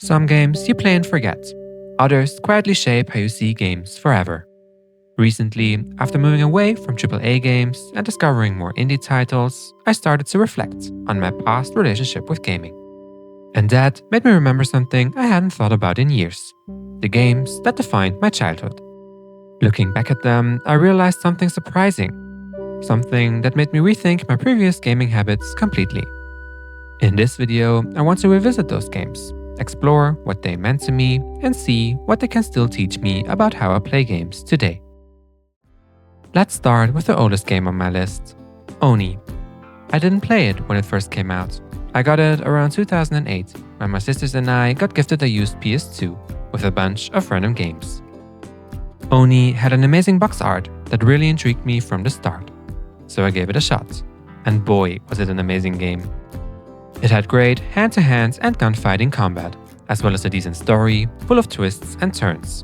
Some games you play and forget. Others quietly shape how you see games forever. Recently, after moving away from AAA games and discovering more indie titles, I started to reflect on my past relationship with gaming. And that made me remember something I hadn't thought about in years: the games that defined my childhood. Looking back at them, I realized something surprising, something that made me rethink my previous gaming habits completely. In this video, I want to revisit those games, explore what they meant to me, and see what they can still teach me about how I play games today. Let's start with the oldest game on my list, Oni. I didn't play it when it first came out. I got it around 2008, when my sisters and I got gifted a used PS2 with a bunch of random games. Oni had an amazing box art that really intrigued me from the start, so I gave it a shot. And boy, was it an amazing game. It had great hand-to-hand and gunfighting combat, as well as a decent story full of twists and turns.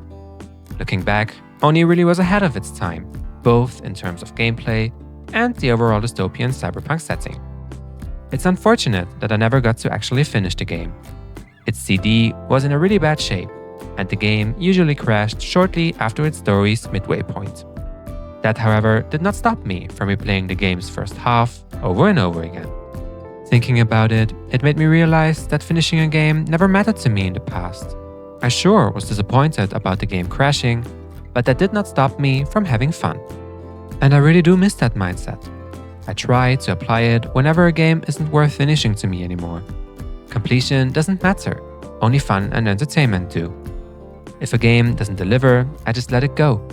Looking back, Oni really was ahead of its time, both in terms of gameplay and the overall dystopian cyberpunk setting. It's unfortunate that I never got to actually finish the game. Its CD was in a really bad shape, and the game usually crashed shortly after its story's midway point. That, however, did not stop me from replaying the game's first half over and over again. Thinking about it, it made me realize that finishing a game never mattered to me in the past. I sure was disappointed about the game crashing, but that did not stop me from having fun. And I really do miss that mindset. I try to apply it whenever a game isn't worth finishing to me anymore. Completion doesn't matter, only fun and entertainment do. If a game doesn't deliver, I just let it go.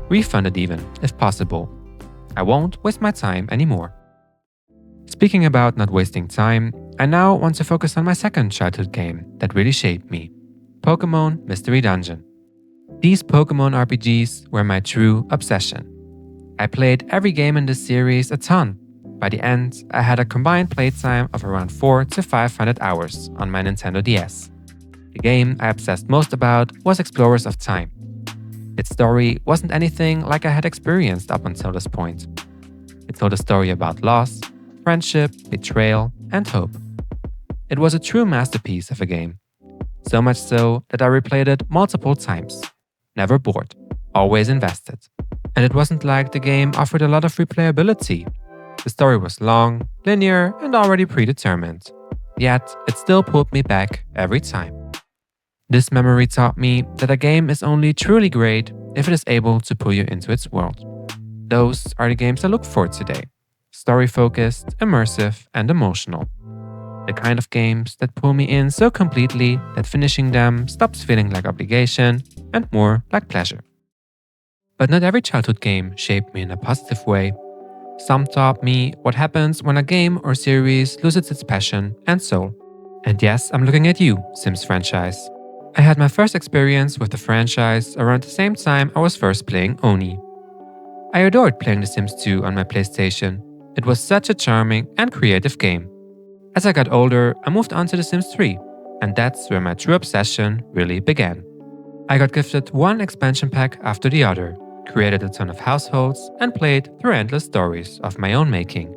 Refund it even, if possible. I won't waste my time anymore. Speaking about not wasting time, I now want to focus on my second childhood game that really shaped me, Pokémon Mystery Dungeon. These Pokémon RPGs were my true obsession. I played every game in this series a ton. By the end, I had a combined playtime of around 400 to 500 hours on my Nintendo DS. The game I obsessed most about was Explorers of Time. Its story wasn't anything like I had experienced up until this point. It told a story about loss, friendship, betrayal, and hope. It was a true masterpiece of a game. So much so that I replayed it multiple times. Never bored, always invested. And it wasn't like the game offered a lot of replayability. The story was long, linear, and already predetermined. Yet, it still pulled me back every time. This memory taught me that a game is only truly great if it is able to pull you into its world. Those are the games I look for today. Story-focused, immersive, and emotional. The kind of games that pull me in so completely that finishing them stops feeling like obligation and more like pleasure. But not every childhood game shaped me in a positive way. Some taught me what happens when a game or series loses its passion and soul. And yes, I'm looking at you, Sims franchise. I had my first experience with the franchise around the same time I was first playing Oni. I adored playing The Sims 2 on my PlayStation. It was such a charming and creative game. As I got older, I moved on to The Sims 3, and that's where my true obsession really began. I got gifted one expansion pack after the other, created a ton of households, and played through endless stories of my own making.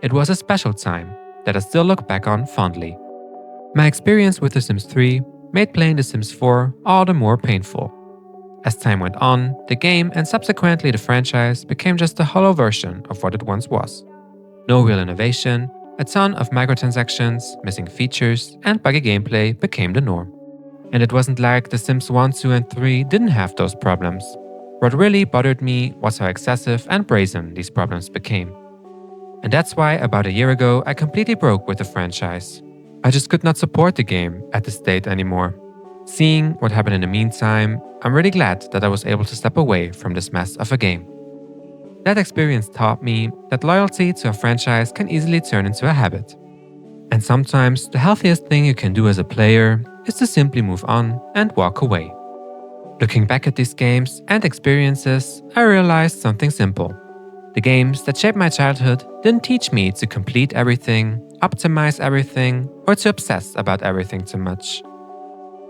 It was a special time that I still look back on fondly. My experience with The Sims 3 made playing The Sims 4 all the more painful. As time went on, the game and subsequently the franchise became just a hollow version of what it once was. No real innovation, a ton of microtransactions, missing features, and buggy gameplay became the norm. And it wasn't like The Sims 1, 2, and 3 didn't have those problems. What really bothered me was how excessive and brazen these problems became. And that's why about a year ago I completely broke with the franchise. I just could not support the game at this state anymore. Seeing what happened in the meantime, I'm really glad that I was able to step away from this mess of a game. That experience taught me that loyalty to a franchise can easily turn into a habit. And sometimes the healthiest thing you can do as a player is to simply move on and walk away. Looking back at these games and experiences, I realized something simple. The games that shaped my childhood didn't teach me to complete everything, optimize everything, or to obsess about everything too much.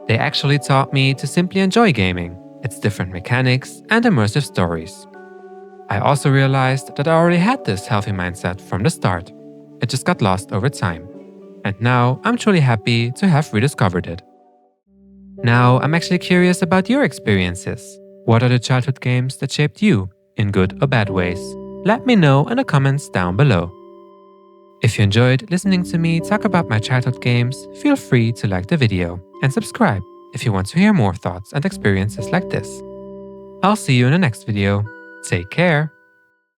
They actually taught me to simply enjoy gaming, its different mechanics and immersive stories. I also realized that I already had this healthy mindset from the start. It just got lost over time. And now I'm truly happy to have rediscovered it. Now, I'm actually curious about your experiences. What are the childhood games that shaped you, in good or bad ways? Let me know in the comments down below. If you enjoyed listening to me talk about my childhood games, feel free to like the video and subscribe if you want to hear more thoughts and experiences like this. I'll see you in the next video. Take care.